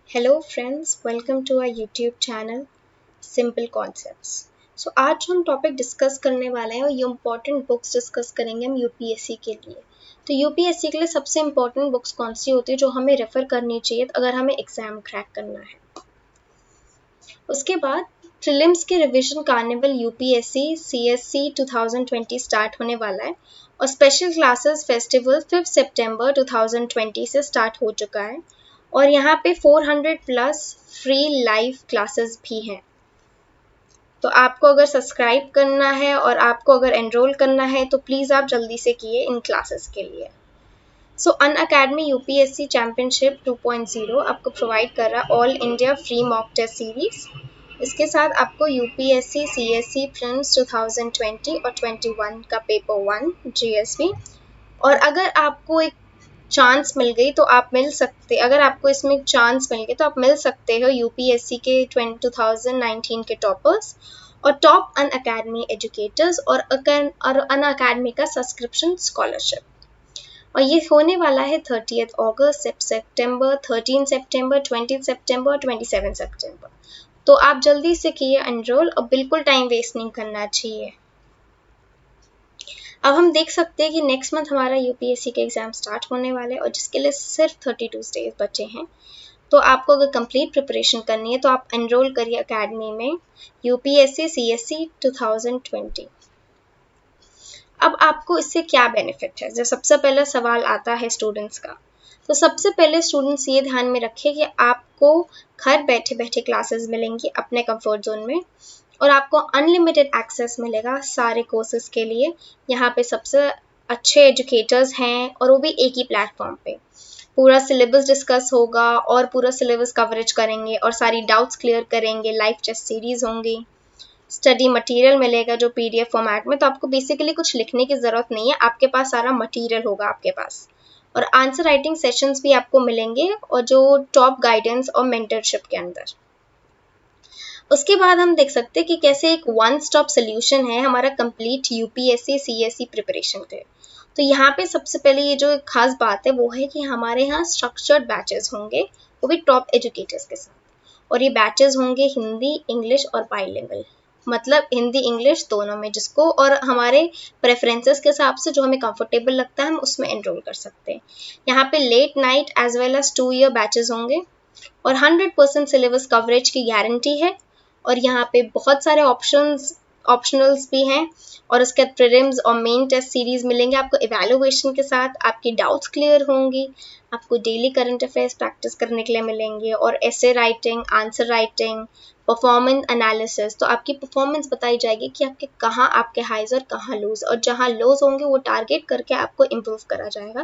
Hello friends, welcome to our YouTube channel simple concepts. So आज जो हम topic discuss करने वाले हैं वो ये इम्पॉर्टेंट बुक्स डिस्कस करेंगे हम यूपीएससी के लिए। तो यूपीएससी के लिए सबसे इम्पॉर्टेंट बुक्स कौन सी होती है जो हमें रेफर करनी चाहिए अगर हमें एग्जाम क्रैक करना है। उसके बाद प्रीलिम्स के revision carnival UPSC CSC 2020 start होने वाला है और स्पेशल क्लासेस फेस्टिवल 5 सितंबर 2020 से स्टार्ट हो चुका है और यहाँ पे 400 प्लस फ्री लाइव क्लासेस भी हैं। तो आपको अगर सब्सक्राइब करना है और आपको अगर एनरोल करना है तो प्लीज़ आप जल्दी से किए इन क्लासेस के लिए। सो अनअकैडमी यूपीएससी चैम्पियनशिप 2.0 आपको प्रोवाइड कर रहा है all India free mock test series. इसके साथ आपको यूपीएससी सीएससी प्रीलिम्स 2020 और 21 का पेपर 1 जीएसवी और अगर आपको एक चांस मिल गई तो आप मिल सकते, अगर आपको इसमें चांस मिल गई तो आप मिल सकते हो यूपीएससी के 2019 के टॉपर्स और टॉप अनअकैडमी एजुकेटर्स और अनअकैडमी का सब्सक्रिप्शन स्कॉलरशिप। और ये होने वाला है 30 अगस्त सितंबर, 13 सितंबर, 20 सितंबर, 27 सितंबर। तो आप जल्दी से किए एनरोल और बिल्कुल टाइम वेस्ट नहीं करना चाहिए। अब हम देख सकते हैं कि नेक्स्ट मंथ हमारा यूपीएससी के एग्जाम स्टार्ट होने वाले हैं और जिसके लिए सिर्फ 32 डेज बचे हैं। तो आपको अगर कंप्लीट प्रिपरेशन करनी है तो आप एनरोल करिए अकेडमी में यूपीएससी सीएससी 2020। अब आपको इससे क्या बेनिफिट है, जो सबसे पहला सवाल आता है स्टूडेंट्स का। तो सबसे पहले स्टूडेंट्स ये ध्यान में रखें कि आपको घर बैठे बैठे क्लासेस मिलेंगी अपने कंफर्ट जोन में और आपको अनलिमिटेड एक्सेस मिलेगा सारे कोर्सेज के लिए। यहाँ पे सबसे अच्छे एजुकेटर्स हैं और वो भी एक ही प्लेटफॉर्म पे। पूरा सिलेबस डिस्कस होगा और पूरा सिलेबस कवरेज करेंगे और सारी डाउट्स क्लियर करेंगे। लाइव टेस्ट सीरीज होंगी, स्टडी मटेरियल मिलेगा जो पीडीएफ फॉर्मेट में। तो आपको बेसिकली कुछ लिखने की ज़रूरत नहीं है, आपके पास सारा मटेरियल होगा आपके पास। और आंसर राइटिंग सेशंस भी आपको मिलेंगे और जो टॉप गाइडेंस और मेंटरशिप के अंदर। उसके बाद हम देख सकते हैं कि कैसे एक वन स्टॉप सोल्यूशन है हमारा कंप्लीट यूपीएससी सीएससी प्रिपरेशन के। तो यहाँ पे सबसे पहले ये जो खास बात है वो है कि हमारे यहाँ स्ट्रक्चर्ड बैचेस होंगे, वो भी टॉप एजुकेटर्स के साथ। और ये बैचेस होंगे हिंदी, इंग्लिश और बाइलिंगुअल, मतलब हिंदी इंग्लिश दोनों में, जिसको और हमारे प्रेफरेंसेस के हिसाब से जो हमें कंफर्टेबल लगता है हम उसमें एनरोल कर सकते हैं। यहाँ पे late night as well as 2 year batches होंगे और 100% सिलेबस कवरेज की गारंटी है। और यहाँ पे बहुत सारे ऑप्शनल्स भी हैं और उसके बाद प्रीलिम्स और मेन टेस्ट सीरीज मिलेंगे आपको इवैल्यूएशन के साथ। आपकी डाउट्स क्लियर होंगी, आपको डेली करंट अफेयर्स प्रैक्टिस करने के लिए मिलेंगे और essay writing, answer writing, performance analysis. तो आपकी परफॉर्मेंस बताई जाएगी कि आपके कहाँ आपके हाइज और कहाँ लोज, और जहाँ लोज होंगे वो टारगेट करके आपको इम्प्रूव करा जाएगा।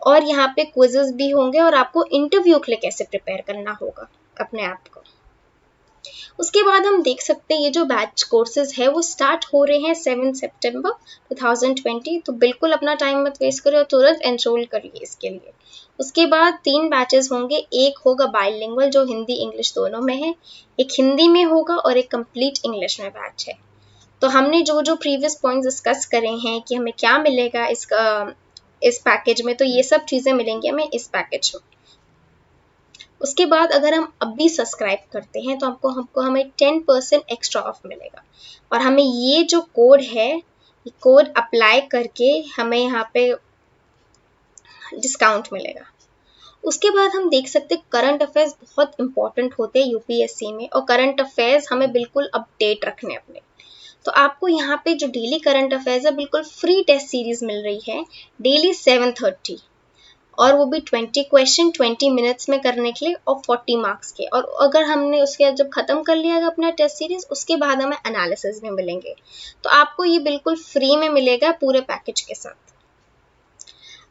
और यहाँ पे क्विजेस भी होंगे और आपको इंटरव्यू के लिए कैसे प्रिपेयर करना होगा अपने आप को। उसके बाद हम देख सकते हैं ये जो बैच कोर्सेज है वो स्टार्ट हो रहे हैं 7 सितंबर 2020। तो बिल्कुल अपना टाइम मत वेस्ट करिए और तुरंत एनरोल करिए इसके लिए। उसके बाद 3 बैचेस होंगे, एक होगा बाइलिंगुअल जो हिंदी इंग्लिश दोनों में है, एक हिंदी में होगा और एक कंप्लीट इंग्लिश में बैच है। तो हमने जो जो प्रीवियस पॉइंट्स डिस्कस करे हैं कि हमें क्या मिलेगा इस पैकेज में, तो ये सब चीज़ें मिलेंगी हमें इस पैकेज में। उसके बाद अगर हम अभी सब्सक्राइब करते हैं तो हमको हमें 10% एक्स्ट्रा ऑफ मिलेगा और हमें ये जो कोड है, ये कोड अप्लाई करके हमें यहाँ पे डिस्काउंट मिलेगा। उसके बाद हम देख सकते हैं करंट अफेयर्स बहुत इंपॉर्टेंट होते हैं यूपीएससी में और करंट अफेयर्स हमें बिल्कुल अपडेट रखने अपने। तो आपको यहाँ पे जो डेली करंट अफेयर्स है बिल्कुल फ्री टेस्ट सीरीज मिल रही है डेली 7:30 और वो भी 20 क्वेश्चन 20 मिनट्स में करने के लिए और 40 मार्क्स के। और अगर हमने उसके बाद जब ख़त्म कर लिया अपना टेस्ट सीरीज उसके बाद हमें एनालिसिस भी मिलेंगे। तो आपको ये बिल्कुल फ्री में मिलेगा पूरे पैकेज के साथ।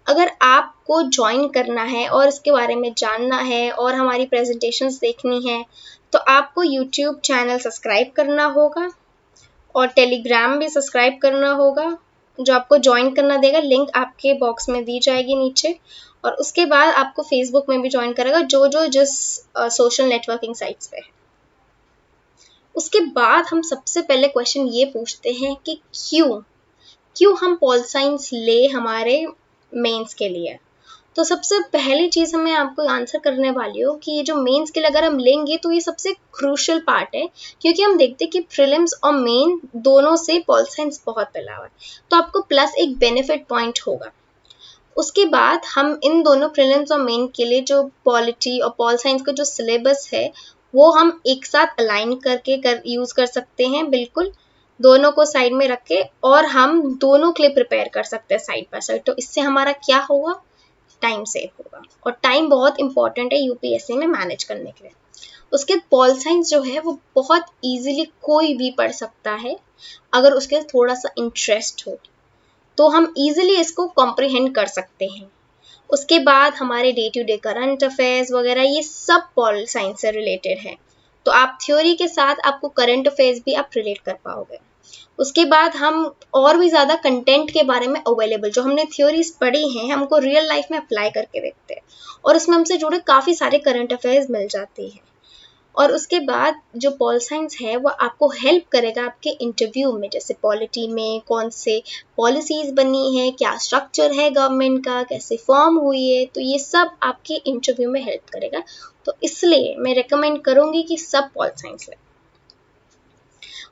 अगर आपको ज्वाइन करना है और इसके बारे में जानना है और हमारी प्रेजेंटेशंस देखनी है तो आपको यूट्यूब चैनल सब्सक्राइब करना होगा और टेलीग्राम भी सब्सक्राइब करना होगा, जो आपको ज्वाइन करना देगा। लिंक आपके बॉक्स में दी जाएगी नीचे। और उसके बाद आपको फेसबुक में भी ज्वाइन करेगा जिस सोशल नेटवर्किंग साइट्स पे है। उसके बाद हम सबसे पहले क्वेश्चन ये पूछते हैं कि क्यों हम पॉल साइंस ले हमारे मेंस के लिए। तो सबसे पहली चीज़ मैं आपको आंसर करने वाली हूँ कि ये जो मेन स्किल अगर हम लेंगे तो ये सबसे क्रूशियल पार्ट है, क्योंकि हम देखते हैं कि प्रीलिम्स और मेन दोनों से पॉल साइंस बहुत मिला हुआ है, तो आपको प्लस एक बेनिफिट पॉइंट होगा। उसके बाद हम इन दोनों प्रीलिम्स और मेन के लिए जो पॉलिटी और पॉल साइंस का जो सिलेबस है वो हम एक साथ अलाइन करके यूज़ कर सकते हैं, बिल्कुल दोनों को साइड में रख के, और हम दोनों के लिए प्रिपेयर कर सकते हैं साइड बाय साइड। तो इससे हमारा क्या होगा, टाइम सेव होगा, और टाइम बहुत इंपॉर्टेंट है यूपीएससी में मैनेज करने के लिए। उसके पॉल साइंस जो है वो बहुत इजीली कोई भी पढ़ सकता है अगर उसके थोड़ा सा इंटरेस्ट हो, तो हम इजीली इसको कॉम्प्रिहेंड कर सकते हैं। उसके बाद हमारे day to day current affairs वगैरह ये सब पॉल साइंस से रिलेटेड है, तो आप थ्योरी के साथ आपको करंट अफेयर्स भी आप रिलेट कर पाओगे। उसके बाद हम और भी ज़्यादा कंटेंट के बारे में अवेलेबल, जो हमने थ्योरीज पढ़ी हैं हमको रियल लाइफ में अप्लाई करके देखते हैं, और उसमें हमसे जुड़े काफ़ी सारे करंट अफेयर्स मिल जाती हैं। और उसके बाद जो पॉल साइंस है वो आपको हेल्प करेगा आपके इंटरव्यू में, जैसे पॉलिटी में कौन से पॉलिसीज़ बनी है, क्या स्ट्रक्चर है गवर्नमेंट का, कैसे फॉर्म हुई है, तो ये सब आपके इंटरव्यू में हेल्प करेगा। तो इसलिए मैं रिकमेंड करूँगी कि सब पॉल साइंस लें।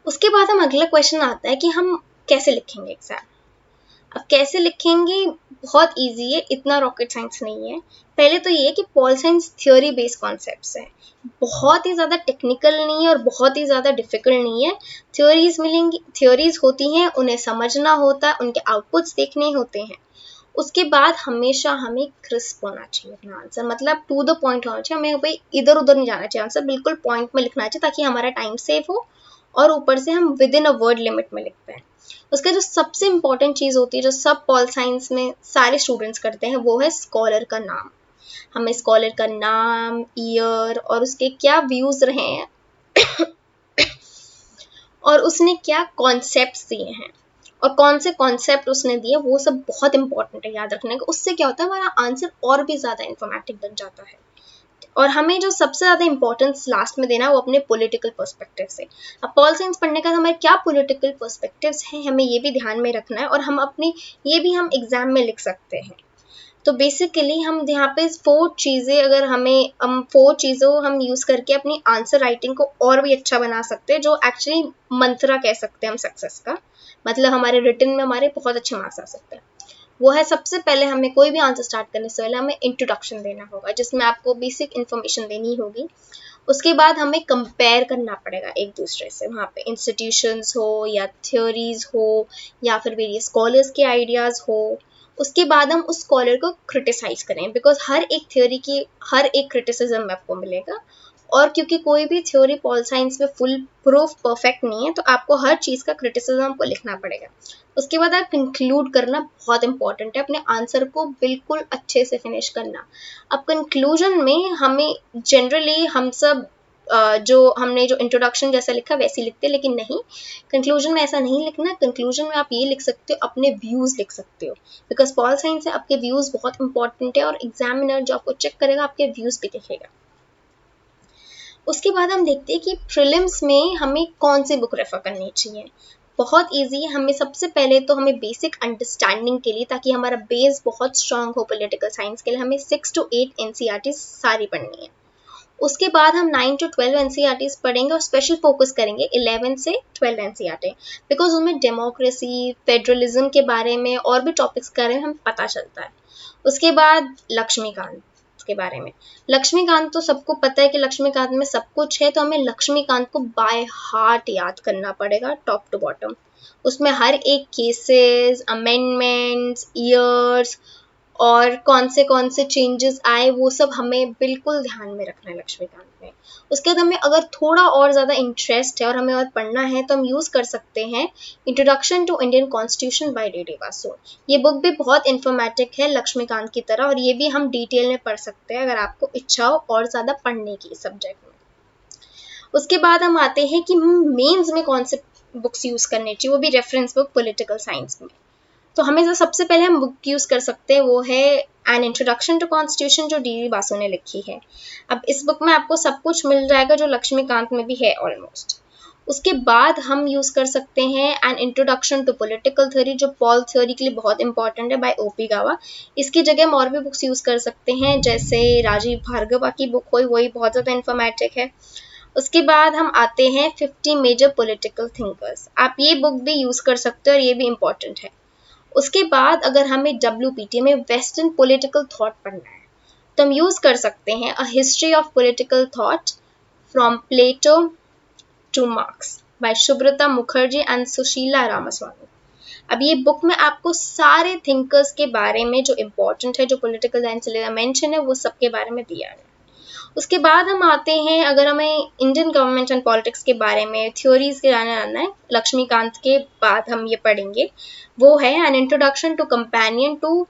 उसके बाद हम अगला क्वेश्चन आता है कि हम कैसे लिखेंगे एग्जाम। अब कैसे लिखेंगे, बहुत इजी है, इतना रॉकेट साइंस नहीं है। पहले तो ये है कि pol science theory based concepts है, बहुत ही ज़्यादा टेक्निकल नहीं है और बहुत ही ज़्यादा डिफिकल्ट नहीं है। थ्योरीज मिलेंगी, थ्योरीज होती हैं, उन्हें समझना होता है, उनके आउटपुट्स देखने होते हैं। उसके बाद हमेशा हमें क्रिस्प होना चाहिए अपना आंसर, मतलब टू द पॉइंट होना चाहिए, हमें भाई इधर उधर नहीं जाना चाहिए आंसर, बिल्कुल पॉइंट में लिखना चाहिए ताकि हमारा टाइम सेव हो और ऊपर से हम with in a word limit में लिख पाएँ। उसका जो सबसे इम्पॉर्टेंट चीज़ होती है जो सब पॉल साइंस में सारे स्टूडेंट्स करते हैं वो है स्कॉलर का नाम। हमें स्कॉलर का नाम, ईयर और उसके क्या व्यूज़ रहे हैं और उसने क्या कॉन्सेप्ट्स दिए हैं और कौन से कॉन्सेप्ट उसने दिए, वो सब बहुत इंपॉर्टेंट है याद रखने का। उससे क्या होता है हमारा आंसर और भी ज़्यादा इंफॉर्मेटिव बन जाता है। और हमें जो सबसे ज़्यादा इंपॉर्टेंस लास्ट में देना है वो अपने पॉलिटिकल पर्सपेक्टिव से। अब पॉल साइंस पढ़ने का हमारे क्या पॉलिटिकल पर्सपेक्टिव्स हैं हमें ये भी ध्यान में रखना है, और हम अपनी ये भी हम एग्जाम में लिख सकते हैं। तो बेसिकली हम यहाँ पे 4 चीज़ें, अगर हम 4 चीज़ों हम यूज़ करके अपनी आंसर राइटिंग को और भी अच्छा बना सकते हैं, जो एक्चुअली मंत्रा कह सकते हैं हम सक्सेस का, मतलब हमारे रिटन में हमारे बहुत अच्छे मार्क्स आ सकते हैं। वो है सबसे पहले हमें कोई भी आंसर स्टार्ट करने से पहले हमें इंट्रोडक्शन देना होगा जिसमें आपको बेसिक इन्फॉर्मेशन देनी होगी। उसके बाद हमें कंपेयर करना पड़ेगा एक दूसरे से, वहाँ पे इंस्टीट्यूशंस हो या थ्योरीज हो या फिर वेरियस स्कॉलर्स के आइडियाज़ हो। उसके बाद हम उस स्कॉलर को क्रिटिसाइज करें, बिकॉज हर एक थ्योरी की हर एक क्रिटिसिज्म आपको मिलेगा, और क्योंकि कोई भी थ्योरी पॉल साइंस में फुल प्रूफ परफेक्ट नहीं है तो आपको हर चीज़ का क्रिटिसिज्म को लिखना पड़ेगा। उसके बाद आप कंक्लूड करना बहुत इंपॉर्टेंट है, अपने आंसर को बिल्कुल अच्छे से फिनिश करना। अब कंक्लूजन में हमें जनरली हम सब जो हमने जो इंट्रोडक्शन जैसा लिखा वैसे ही लिखते हैं, लेकिन नहीं, कंक्लूजन में ऐसा नहीं लिखना। कंक्लूजन में आप ये लिख सकते हो, अपने व्यूज़ लिख सकते हो, बिकॉज पॉल साइंस से आपके व्यूज़ बहुत इंपॉर्टेंट है और एग्जामिनर जो आपको चेक करेगा आपके व्यूज़ भी देखेगा। उसके बाद हम देखते हैं कि प्रीलिम्स में हमें कौन सी बुक रेफर करनी चाहिए। बहुत इजी है, हमें सबसे पहले तो हमें बेसिक अंडरस्टैंडिंग के लिए, ताकि हमारा बेस बहुत स्ट्रांग हो पॉलिटिकल साइंस के लिए, हमें 6 to 8 NCERT सारी पढ़नी है। उसके बाद हम 9 to 12 NCERT पढ़ेंगे और स्पेशल फोकस करेंगे 11 से 12 NCERT, बिकॉज उनमें डेमोक्रेसी, फेडरलिज्म के बारे में और भी टॉपिक्स के बारे में हमें पता चलता है। उसके बाद लक्ष्मीकांत के बारे में, लक्ष्मीकांत तो सबको पता है कि लक्ष्मीकांत में सब कुछ है, तो हमें लक्ष्मीकांत को बाय हार्ट याद करना पड़ेगा टॉप टू बॉटम। उसमें हर एक केसेस, अमेंडमेंट्स, ईयर्स और कौन से चेंजेस आए वो सब हमें बिल्कुल ध्यान में रखना है लक्ष्मीकांत में। उसके बाद हमें अगर थोड़ा और ज़्यादा इंटरेस्ट है और हमें और पढ़ना है तो हम यूज़ कर सकते हैं introduction to Indian constitution by D Vasu. ये बुक भी बहुत इन्फॉर्मेटिव है लक्ष्मीकांत की तरह, और ये भी हम डिटेल में पढ़ सकते हैं अगर आपको इच्छा हो और ज़्यादा पढ़ने की सब्जेक्ट में। उसके बाद हम आते हैं कि मेंस में कौन से बुक्स यूज़ करने चाहिए, वो भी रेफरेंस बुक पॉलिटिकल साइंस में। तो हमें जो सबसे पहले हम बुक यूज़ कर सकते हैं वो है एन इंट्रोडक्शन टू कॉन्स्टिट्यूशन, जो डी वासु ने लिखी है। अब इस बुक में आपको सब कुछ मिल जाएगा जो लक्ष्मीकांत में भी है ऑलमोस्ट। उसके बाद हम यूज़ कर सकते हैं an introduction to political theory, जो पॉल थ्योरी के लिए बहुत इंपॉर्टेंट है, बाय ओपी गावा। इसकी जगह हम और भी बुक्स यूज़ कर सकते हैं, जैसे राजीव भार्गवा की बुक हुई, वही बहुत ज़्यादा इंफॉर्मेटिक है। उसके बाद हम आते हैं 50 मेजर पॉलिटिकल थिंकर्स, आप ये बुक भी यूज़ कर सकते हो और ये भी इंपॉर्टेंट है। उसके बाद अगर हमें WPT में वेस्टर्न पॉलिटिकल थॉट पढ़ना है तो हम यूज़ कर सकते हैं a history of political thought from Plato to Marx by Subrata Mukherjee and Sushila Ramaswamy. अब ये बुक में आपको सारे थिंकर्स के बारे में जो इम्पोर्टेंट है, जो पॉलिटिकल साइंस से मेंशन है, वो सब के बारे में दिया है। उसके बाद हम आते हैं, अगर हमें इंडियन गवर्नमेंट एंड पॉलिटिक्स के बारे में थ्योरीज के जानना है, लक्ष्मीकांत के बाद हम ये पढ़ेंगे, वो है an introduction to companion to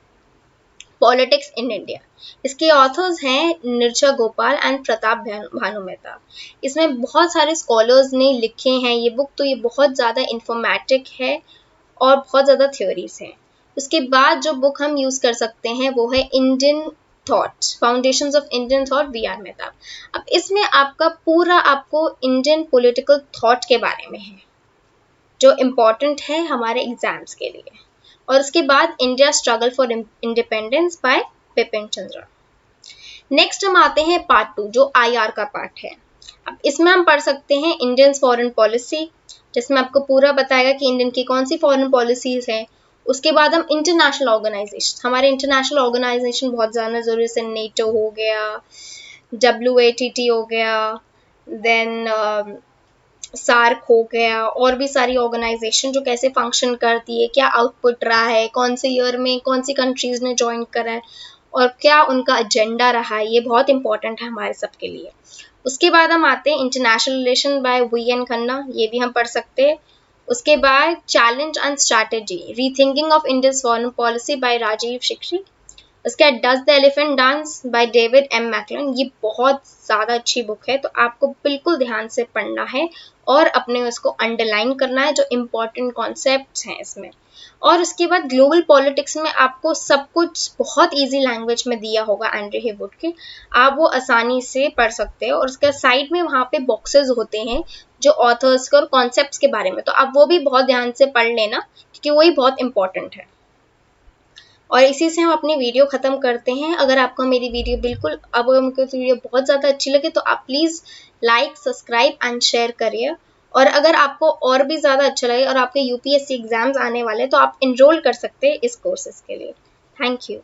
politics in India. इसके ऑथर्स हैं निर्जा गोपाल एंड प्रताप भानु मेहता। इसमें बहुत सारे स्कॉलर्स ने लिखे हैं ये बुक, तो ये बहुत ज़्यादा इंफॉर्मेटिक है और बहुत ज़्यादा थ्योरीज हैं। उसके बाद जो बुक हम यूज़ कर सकते हैं वो है Indian thought, foundations of Indian thought, B.R. Mehta. अब इसमें आपका पूरा आपको इंडियन पॉलिटिकल थॉट के बारे में है, जो इम्पोर्टेंट है हमारे एग्जाम्स के लिए। और उसके बाद India struggle for independence bye Bipin Chandra. Next हम आते हैं पार्ट 2, जो IR का पार्ट है। अब इसमें हम पढ़ सकते हैं इंडियन फॉरेन पॉलिसी, जिसमें आपको पूरा बताएगा कि इंडियन की कौन सी फॉरेन पॉलिसीज है। उसके बाद हम इंटरनेशनल ऑर्गेनाइजेशन, हमारे इंटरनेशनल ऑर्गेनाइजेशन बहुत ज़्यादा ज़रूरी है, नेटो हो गया, WATT हो गया, देन सार्क हो गया, और भी सारी ऑर्गेनाइजेशन जो कैसे फंक्शन करती है, क्या आउटपुट रहा है, कौन से ईयर में कौन सी कंट्रीज ने ज्वाइन करा है और क्या उनका एजेंडा रहा है, ये बहुत इंपॉर्टेंट है हमारे सबके लिए। उसके बाद हम आते हैं international relation by VN Khanna, ये भी हम पढ़ सकते हैं। उसके बाद challenge and strategy, rethinking of Indian foreign policy by Rajiv Sikri. उसके बाद does the elephant dance by David M. Malone, ये बहुत ज़्यादा अच्छी बुक है, तो आपको बिल्कुल ध्यान से पढ़ना है और अपने उसको अंडरलाइन करना है, जो इम्पोर्टेंट कॉन्सेप्ट्स हैं इसमें। और उसके बाद ग्लोबल पॉलिटिक्स में आपको सब कुछ बहुत इजी लैंग्वेज में दिया होगा एंड्रे हेवुड के, आप वो आसानी से पढ़ सकते हो। और उसके साइड में वहाँ पे बॉक्सेस होते हैं जो ऑथर्स के और कॉन्सेप्ट्स के बारे में, तो आप वो भी बहुत ध्यान से पढ़ लेना, क्योंकि वही बहुत इंपॉर्टेंट है। और इसी से हम अपनी वीडियो ख़त्म करते हैं। अगर आपको मेरी वीडियो अब हमको वीडियो बहुत ज़्यादा अच्छी लगे तो आप please like, subscribe and share करिए। और अगर आपको और भी ज़्यादा अच्छा लगे और आपके UPSC एग्ज़ाम्स आने वाले, तो आप इनरोल कर सकते हैं इस कोर्सेज़ के लिए। Thank you.